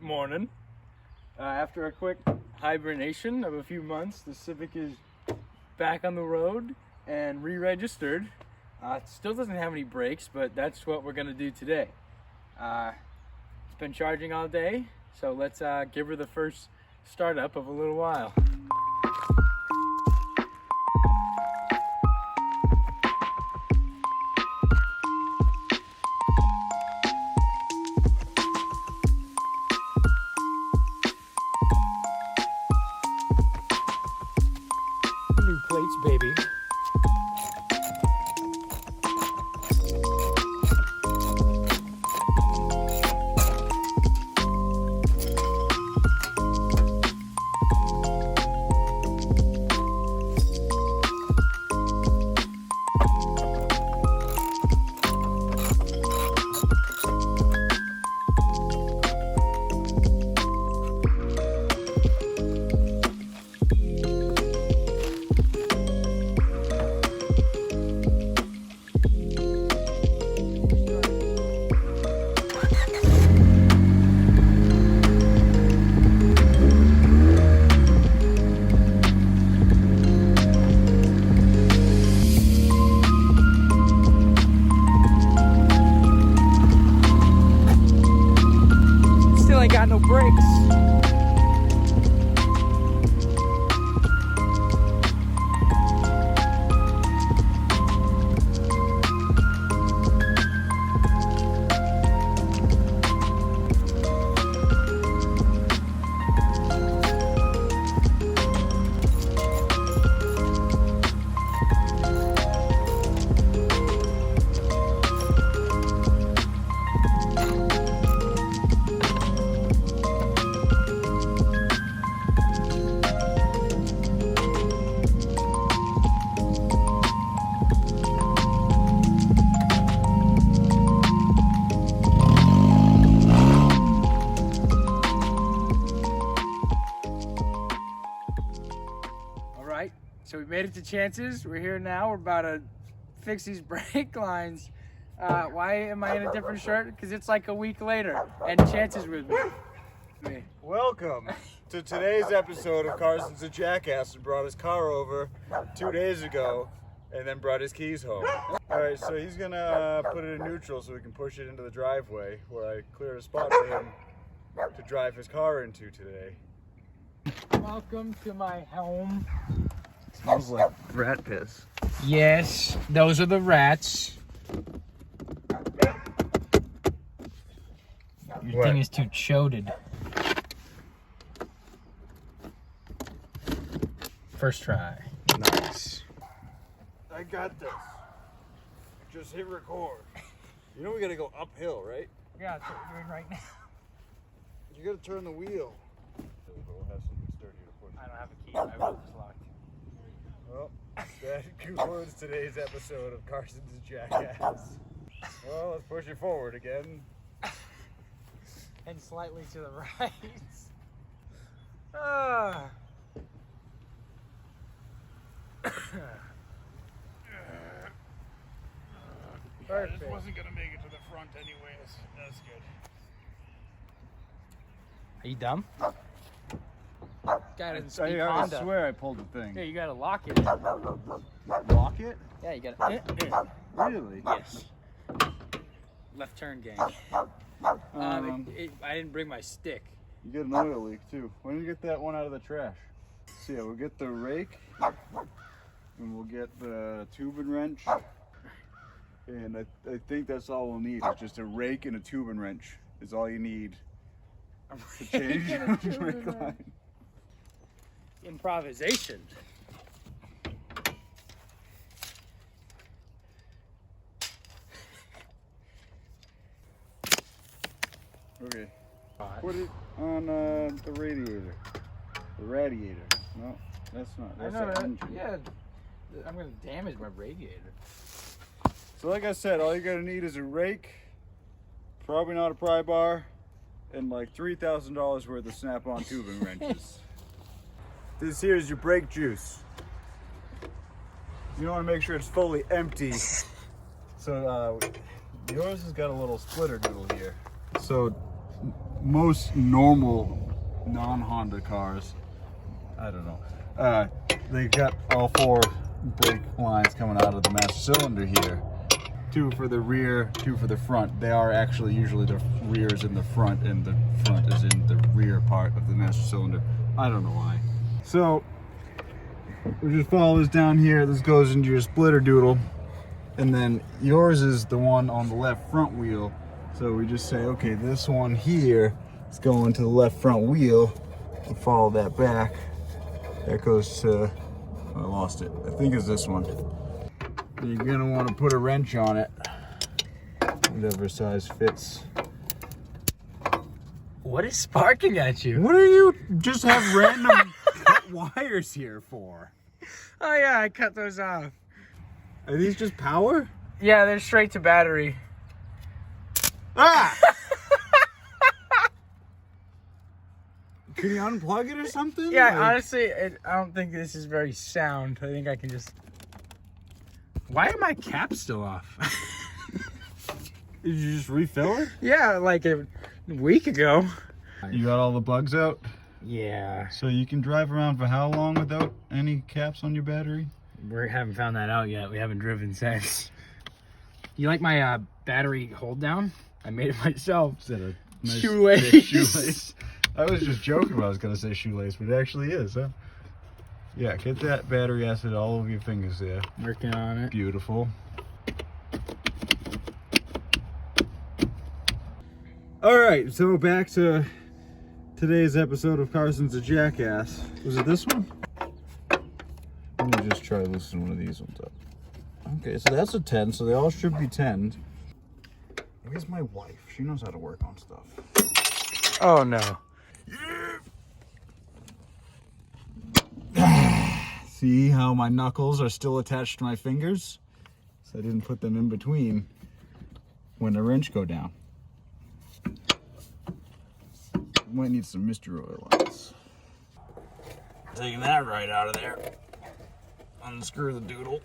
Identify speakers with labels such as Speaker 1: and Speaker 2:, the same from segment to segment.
Speaker 1: morning. After a quick hibernation of a few months, the Civic is back on the road and re-registered. It still doesn't have any brakes, but that's what we're gonna do today. It's been charging all day, so let's give her the first startup of a little while. New plates, baby. Got no brakes. So we made it to Chance's. We're here now. We're about to fix these brake lines. Why am I in a different shirt? Because it's like a week later, and Chance's with me.
Speaker 2: Welcome to today's episode of Carson's a Jackass, who brought his car over 2 days ago and then brought his keys home. All right, so he's gonna put it in neutral so we can push it into the driveway where I cleared a spot for him to drive his car into today.
Speaker 1: Welcome to my home.
Speaker 2: Smells like rat piss.
Speaker 1: Yes, those are the rats. Your thing is too choded. First try.
Speaker 2: Nice. I got this. Just hit record. You know we gotta go uphill, right?
Speaker 1: Yeah, that's what we're doing right now.
Speaker 2: You gotta turn the wheel. We'll have something sturdy to push.
Speaker 1: I don't have a key. My wheel is locked.
Speaker 2: Well, that concludes today's episode of Carson's Jackass. Well, let's push it forward again.
Speaker 1: And slightly to the right. Ah. Perfect.
Speaker 2: This wasn't gonna make it to the front anyways. That's good.
Speaker 1: Are you dumb? Gotta speak
Speaker 2: I
Speaker 1: Honda.
Speaker 2: swear I pulled the thing.
Speaker 1: Yeah, you gotta lock it.
Speaker 2: Lock it?
Speaker 1: Yeah, you gotta.
Speaker 2: Really?
Speaker 1: Yes. Left turn gang. I didn't bring my stick.
Speaker 2: You get an oil leak too. Why don't you get that one out of the trash? So yeah, we'll get the rake and we'll get the tube and wrench. And I think that's all we'll need. It's just a rake and a tube and wrench is all you need to change the brake line.
Speaker 1: Improvisation.
Speaker 2: Okay. Put it on the radiator. The radiator. No, that's not. That's the engine.
Speaker 1: Yeah, I'm gonna damage my radiator.
Speaker 2: So like I said, all you gotta need is a rake, probably not a pry bar, and like $3,000 worth of snap-on tubing wrenches. This here is your brake juice. You want to make sure it's fully empty. So yours has got a little splitter noodle here. So most normal non-Honda cars, I don't know, they got all 4 brake lines coming out of the master cylinder here. 2 for the rear, 2 for the front. They are actually usually the rear is in the front and the front is in the rear part of the master cylinder. I don't know why. So we just follow this down here. This goes into your splitter doodle, and then yours is the one on the left front wheel. So we just say, okay, this one here is going to the left front wheel, and follow that back. That goes to, I lost it. I think it's this one. You're gonna want to put a wrench on it, whatever size fits.
Speaker 1: What is sparking at you?
Speaker 2: What do you just have random cut wires here for?
Speaker 1: Oh yeah, I cut those off.
Speaker 2: Are these just power?
Speaker 1: Yeah, they're straight to battery.
Speaker 2: Ah! Can you unplug it or something?
Speaker 1: Yeah,
Speaker 2: Like-
Speaker 1: honestly, I don't think this is very sound. I think I can just... Why are my caps still off?
Speaker 2: Did you just refill it?
Speaker 1: Yeah, like a week ago.
Speaker 2: You got all the bugs out?
Speaker 1: Yeah.
Speaker 2: So you can drive around for how long without any caps on your battery?
Speaker 1: We haven't found that out yet. We haven't driven since. You like my battery hold down? I made it myself.
Speaker 2: Is that a nice
Speaker 1: Shoelace.
Speaker 2: thick shoelace? I was just joking when I was going to say shoelace, but it actually is, huh? Yeah, get that battery acid all over your fingers there.
Speaker 1: Working on it.
Speaker 2: Beautiful. All right, so back to today's episode of Carson's a Jackass. Was it this one? Let me just try loosening one of these ones up. Okay, so that's a 10, so they all should be 10. Where's my wife? She knows how to work on stuff.
Speaker 1: Oh no.
Speaker 2: See how my knuckles are still attached to my fingers? So I didn't put them in between when the wrench go down. Might need some Mr. Oil on this. Taking that right out of there. Unscrew the doodle.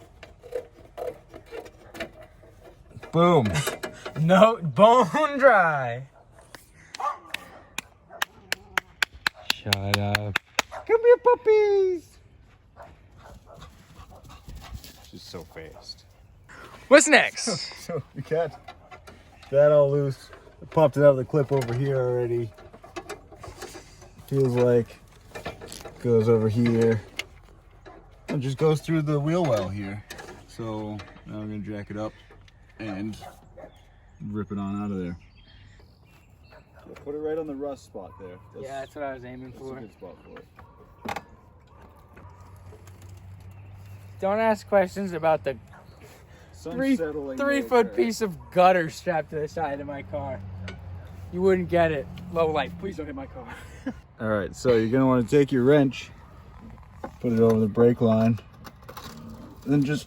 Speaker 2: Boom.
Speaker 1: No, bone dry. Shut up.
Speaker 2: Come here, puppies. She's so fast.
Speaker 1: What's next?
Speaker 2: So we got that all loose. I popped it out of the clip over here already. Feels like goes over here. It just goes through the wheel well here. So now we're gonna jack it up and rip it on out of there. Yeah, put it right on the rust spot there.
Speaker 1: Yeah, that's what I was aiming
Speaker 2: That's a
Speaker 1: for.
Speaker 2: good spot for it.
Speaker 1: Don't ask questions about the
Speaker 2: Sun's settling
Speaker 1: 3
Speaker 2: real
Speaker 1: foot
Speaker 2: fast.
Speaker 1: piece of gutter strapped to the side of my car. You wouldn't get it. Low life, please don't hit my car.
Speaker 2: All right, so you're gonna want to take your wrench, put it over the brake line, then just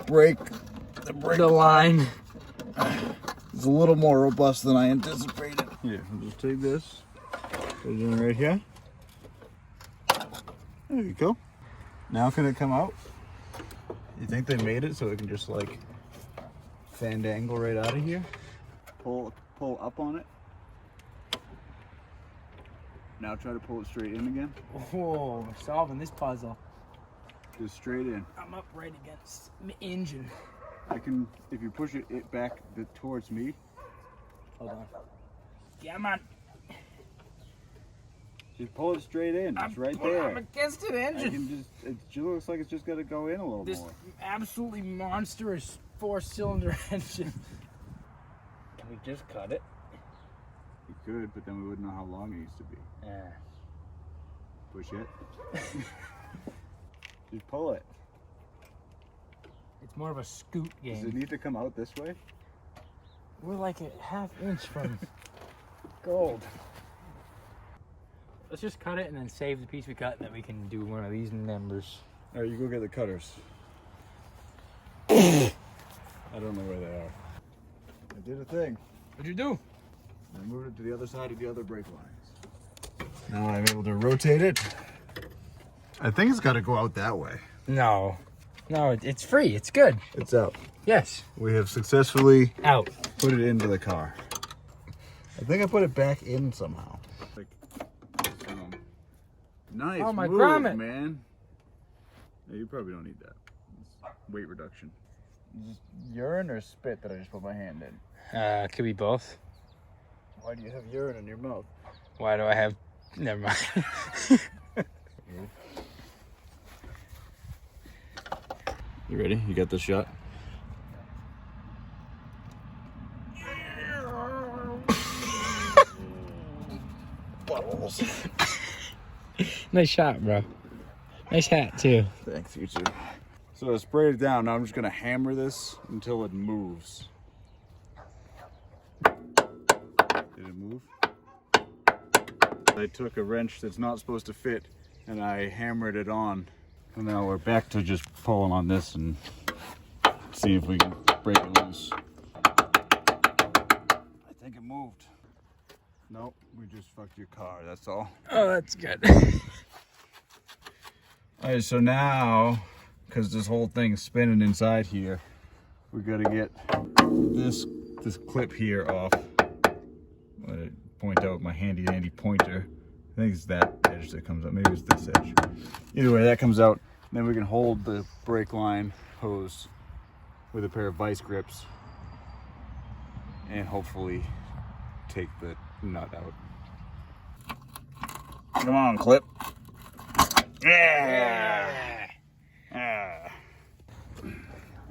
Speaker 2: break the brake
Speaker 1: The line.
Speaker 2: It's a little more robust than I anticipated. Here, I'll just take this, put it in right here. There you go. Now can it come out? You think they made it so it can just like fandangle right out of here? Pull up on it. Now try to pull it straight in again.
Speaker 1: Oh, we're solving this puzzle.
Speaker 2: Just straight in.
Speaker 1: I'm up right against the engine.
Speaker 2: I can, if you push it back towards me.
Speaker 1: Hold on. Yeah, man.
Speaker 2: Just pull it straight in. It's right there.
Speaker 1: I'm against an
Speaker 2: I
Speaker 1: engine.
Speaker 2: can just, it looks like it's just got to go in a little
Speaker 1: This
Speaker 2: more.
Speaker 1: absolutely monstrous 4-cylinder engine. Can we just cut it?
Speaker 2: We could, but then we wouldn't know how long it needs to be.
Speaker 1: Yeah.
Speaker 2: Push it. Just pull it.
Speaker 1: It's more of a scoot
Speaker 2: Does it
Speaker 1: game.
Speaker 2: need to come out this way?
Speaker 1: We're like a ½ inch from gold. Let's just cut it and then save the piece we cut, and then we can do one of these numbers.
Speaker 2: All right, you go get the cutters. I don't know where they are. I did a thing.
Speaker 1: What'd you do?
Speaker 2: I moved it to the other side of the other brake lines. Now I'm able to rotate it. I think it's got to go out that way.
Speaker 1: No. No, it's free. It's good.
Speaker 2: It's out.
Speaker 1: Yes.
Speaker 2: We have successfully
Speaker 1: Out.
Speaker 2: put it into the car. I think I put it back in somehow. Like, nice
Speaker 1: oh, my
Speaker 2: move,
Speaker 1: grommet,
Speaker 2: man. Yeah, you probably don't need that. It's weight reduction. Just urine or spit that I just put my hand in?
Speaker 1: Could be both.
Speaker 2: Why do you have urine in your mouth?
Speaker 1: Why do I have... Never mind.
Speaker 2: You ready? You got this shot? Bubbles.
Speaker 1: Nice shot, bro. Nice hat, too.
Speaker 2: Thanks, you too. So I sprayed it down. Now I'm just going to hammer this until it moves. Did it move? I took a wrench that's not supposed to fit and I hammered it on. And now we're back to just pulling on this and see if we can break it loose. I think it moved. Nope, we just fucked your car, that's all.
Speaker 1: Oh, that's good.
Speaker 2: Alright, so now, because this whole thing's spinning inside here, we gotta get this clip here off. I point out with my handy dandy pointer. I think it's that edge that comes out. Maybe it's this edge. Either way, that comes out. Then we can hold the brake line hose with a pair of vice grips and hopefully take the nut out. Come on, clip. Yeah.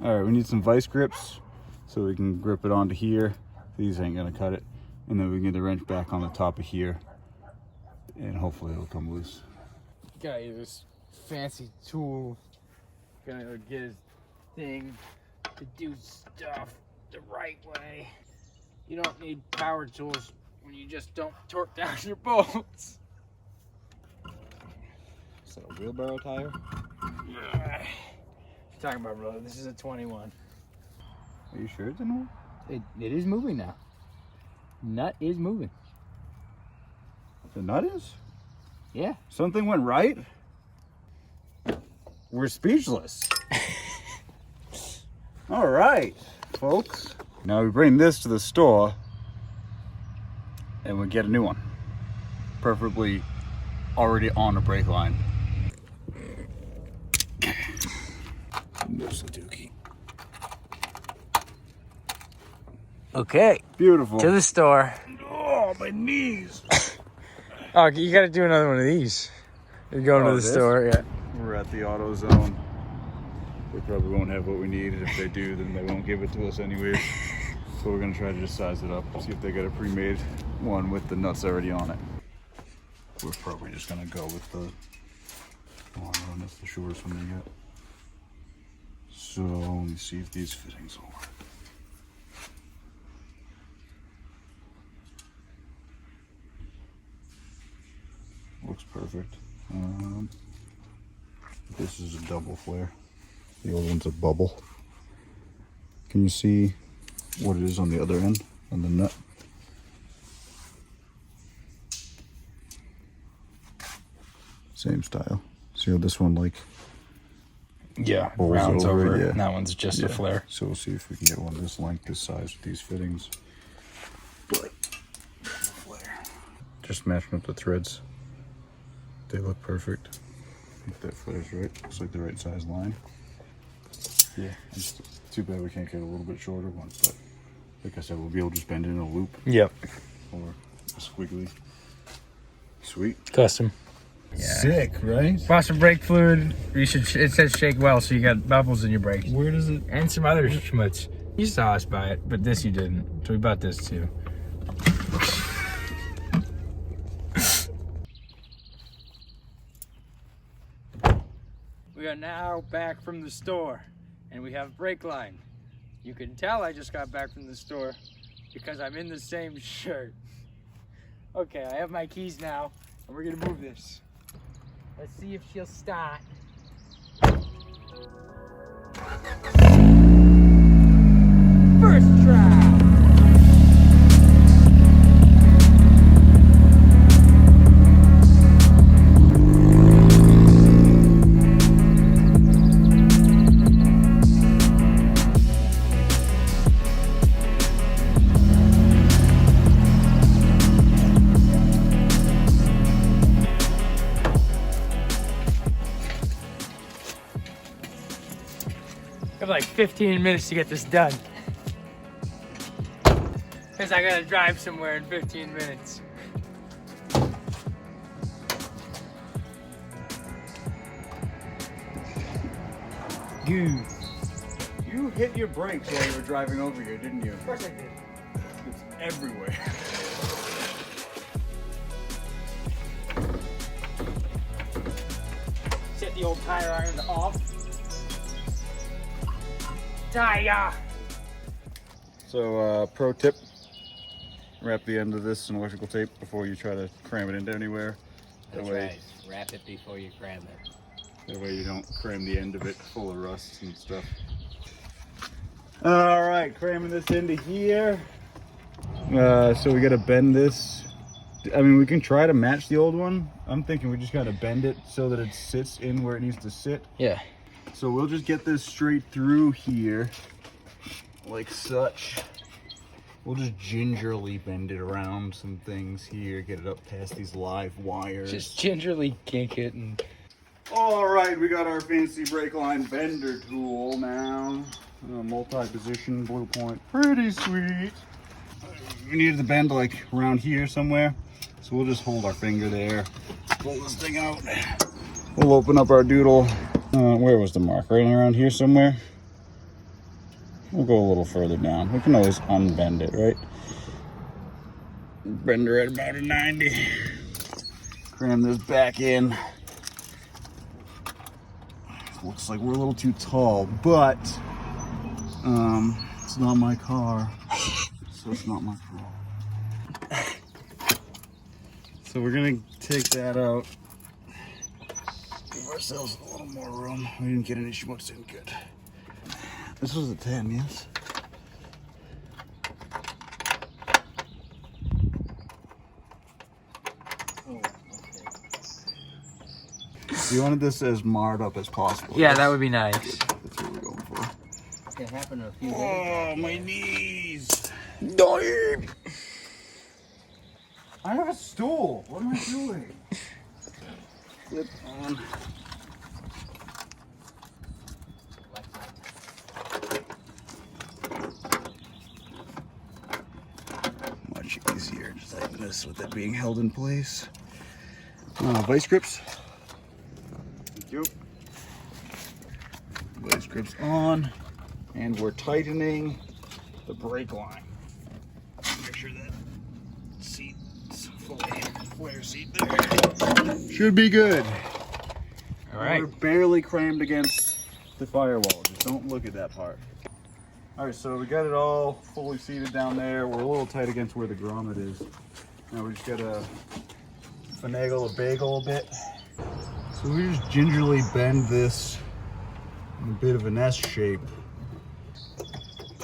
Speaker 2: All right, we need some vice grips so we can grip it onto here. These ain't gonna cut it. And then we can get the wrench back on the top of here and hopefully it'll come loose.
Speaker 1: Gotta use this fancy tool. Gonna get his thing to do stuff the right way. You don't need power tools when you just don't torque down your bolts.
Speaker 2: Is that a wheelbarrow tire?
Speaker 1: Talking about road. This is a 21.
Speaker 2: Are you sure it's in one?
Speaker 1: It is moving now. Nut is moving.
Speaker 2: The nut is?
Speaker 1: Yeah.
Speaker 2: Something went right? We're speechless. All right, folks. Now we bring this to the store and we get a new one. Preferably already on a brake line.
Speaker 1: Okay.
Speaker 2: Beautiful.
Speaker 1: To the store.
Speaker 2: Oh, my knees.
Speaker 1: Oh, you gotta do another one of these. You're going to the store, yeah.
Speaker 2: We're at the auto zone. They probably won't have what we need. If they do, then they won't give it to us anyways. So we're gonna try to just size it up, see if they got a pre-made one with the nuts already on it. We're probably just gonna go with the long one. That's the shortest one they get. So let me see if these fittings will work. Looks perfect. This is a double flare. The old one's a bubble. Can you see what it is on the other end, on the nut? Same style. See how this one like
Speaker 1: rounds over.
Speaker 2: Yeah.
Speaker 1: And that one's just a flare.
Speaker 2: So we'll see if we can get one this length, this size with these fittings. But flare. Just matching up the threads. They look perfect. I think that flare's right. Looks like the right size line. Yeah, it's too bad we can't get a little bit shorter one, but like I said, we'll be able to just bend it in a loop.
Speaker 1: Yep.
Speaker 2: Or a squiggly. Sweet.
Speaker 1: Custom.
Speaker 2: Yeah. Sick, right?
Speaker 1: Bought some brake fluid. You should. It says shake well, so you got bubbles in your brakes.
Speaker 2: Where does it?
Speaker 1: And some other schmutz. You saw us buy it, but this you didn't. So we bought this too. We are now back from the store, and we have brake line. You can tell I just got back from the store because I'm in the same shirt. Okay, I have my keys now, and we're gonna move this. Let's see if she'll start. First try. like 15 minutes to get this done. Because I gotta drive somewhere in 15 minutes. Good.
Speaker 2: You hit your brakes while you were driving over here, didn't you?
Speaker 1: Of course I did.
Speaker 2: It's everywhere.
Speaker 1: Set the old tire iron off. Tire!
Speaker 2: So, pro tip, wrap the end of this in electrical tape before you try to cram it into anywhere.
Speaker 3: That's right. Wrap it before you cram it.
Speaker 2: That way you don't cram the end of it full of rust and stuff. All right, cramming this into here. So we gotta bend this. I mean, we can try to match the old one. I'm thinking we just gotta bend it so that it sits in where it needs to sit.
Speaker 1: Yeah.
Speaker 2: So we'll just get this straight through here, like such. We'll just gingerly bend it around some things here, get it up past these live wires.
Speaker 1: Just gingerly kink it and...
Speaker 2: All right, we got our fancy brake line bender tool now. Multi-position blue point, pretty sweet. We needed to bend like around here somewhere, so we'll just hold our finger there, pull this thing out. We'll open up our doodle. Where was the mark? Right around here somewhere? We'll go a little further down. We can always unbend it, right? Bend her at about a 90. Cram this back in. Looks like we're a little too tall, but it's not my car, so it's not my fault. So we're gonna take that out. Give ourselves a little more room. We didn't get any schmutz in good. This was a 10, yes?
Speaker 1: Oh, okay.
Speaker 2: You wanted this as marred up as possible.
Speaker 1: Yeah,
Speaker 2: yes?
Speaker 1: that would be nice.
Speaker 2: That's what we're going for.
Speaker 3: It's gonna happen in a few days.
Speaker 2: Oh, my knees! Dying! I have a stool. What am I doing? Flip on. Much easier just like this with it being held in place. Vice grips. Thank you. Vice grips on. And we're tightening the brake line. Make sure that seat's fully flare seat there. Should be good.
Speaker 1: All right.
Speaker 2: We're barely crammed against the firewall. Just don't look at that part. All right, so we got it all fully seated down there. We're a little tight against where the grommet is. Now we just gotta finagle the bagel a bit. So we just gingerly bend this in a bit of an S shape.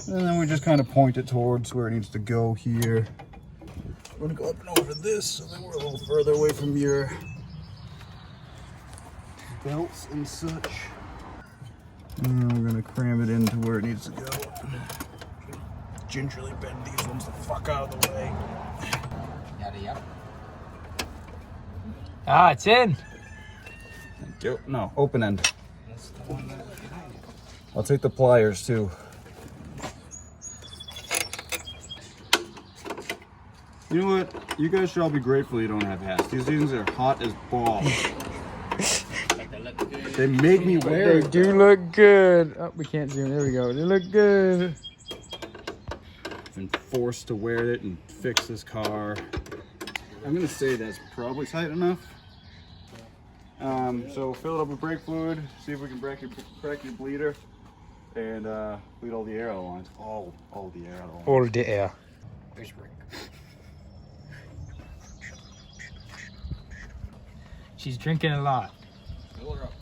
Speaker 2: And then we just kind of point it towards where it needs to go here. We're gonna go up and over this so that we're a little further away from your belts and such. And we're gonna cram it into where it needs to go. Gingerly bend these ones the fuck out of the way.
Speaker 3: Yada yada.
Speaker 1: Ah, it's in.
Speaker 2: Thank you. No, open end.
Speaker 3: That's the one that was behind it.
Speaker 2: I'll take the pliers too. You know what? You guys should all be grateful you don't have hats. These things are hot as balls.
Speaker 3: Like they look good.
Speaker 2: They make me wear
Speaker 1: They
Speaker 2: it.
Speaker 1: do look good. Oh, we can't zoom. There we go. They look good.
Speaker 2: I've been forced to wear it and fix this car. I'm gonna say that's probably tight enough. So fill it up with brake fluid, see if we can crack your bleeder, and bleed all the air out of the lines. All the air out of the lines.
Speaker 1: All the air.
Speaker 3: There's Rick.
Speaker 1: She's drinking a lot.
Speaker 3: Fill her up.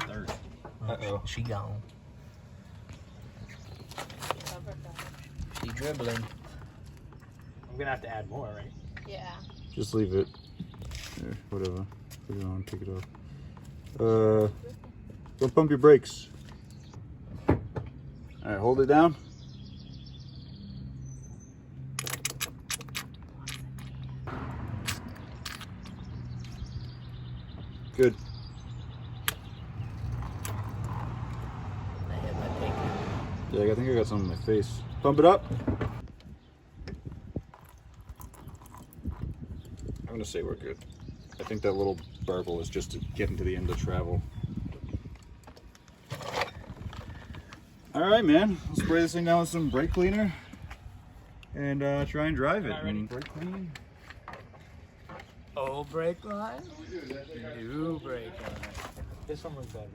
Speaker 3: Thirsty.
Speaker 1: Uh-oh.
Speaker 3: She gone. She dribbling.
Speaker 1: I'm gonna have to add more, right?
Speaker 4: Yeah.
Speaker 2: Just leave it. There, whatever. Put it on, take it off. Don't pump your brakes. Alright, hold it down. Good. Yeah, I think I got some on my face. Pump it up. I'm gonna say we're good. I think that little burble is just to get into the end of travel. All right, man. Let's spray this thing down with some brake cleaner and try and drive it. Brake clean.
Speaker 1: Old brake line. New brake line. This one was better.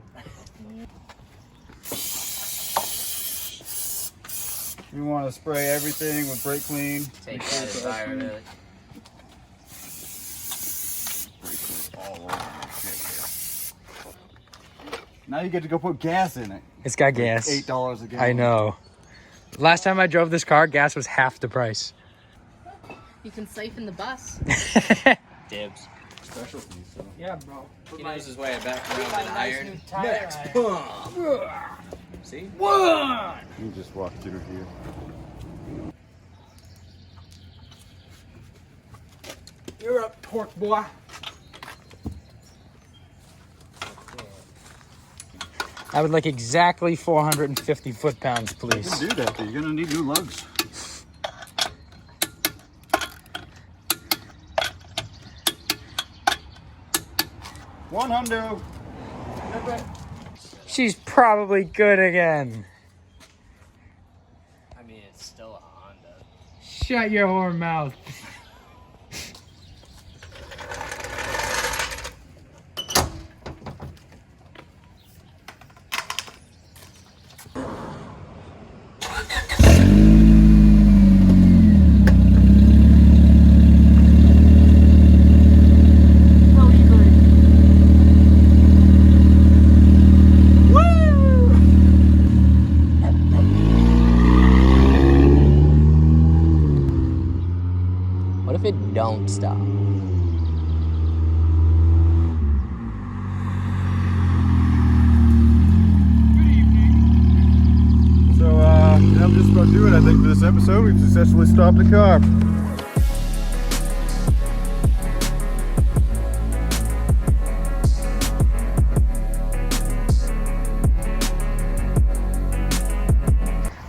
Speaker 2: We want to spray everything with brake clean.
Speaker 3: Take that environment.
Speaker 2: Now you get to go put gas in it.
Speaker 1: It's got gas.
Speaker 2: $8 a gallon.
Speaker 1: I know. Last time I drove this car, gas was half the price.
Speaker 4: You can siphon the bus.
Speaker 3: Dibs.
Speaker 2: Specialty, so.
Speaker 1: Yeah, bro.
Speaker 3: He knows his way back around an iron.
Speaker 1: Next.
Speaker 3: See?
Speaker 1: One.
Speaker 2: You just walk through here.
Speaker 1: You're up, torque boy. I would like exactly 450 foot-pounds,
Speaker 2: You
Speaker 1: please.
Speaker 2: can do that, but you're gonna need new lugs. One hundo.
Speaker 1: She's probably good again.
Speaker 3: I mean, it's still a Honda.
Speaker 1: Shut your whore mouth.
Speaker 3: What if it don't stop?
Speaker 2: So, that'll just about do it, I think, for this episode. We've successfully stopped the car.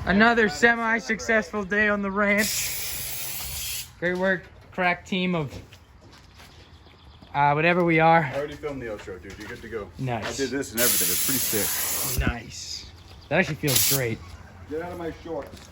Speaker 1: Another semi-successful day on the ranch. Great work, crack team of whatever we are.
Speaker 2: I already filmed the outro, dude. You're good to go.
Speaker 1: Nice.
Speaker 2: I did this and everything. It's pretty sick.
Speaker 1: Nice. That actually feels great.
Speaker 2: Get out of my shorts.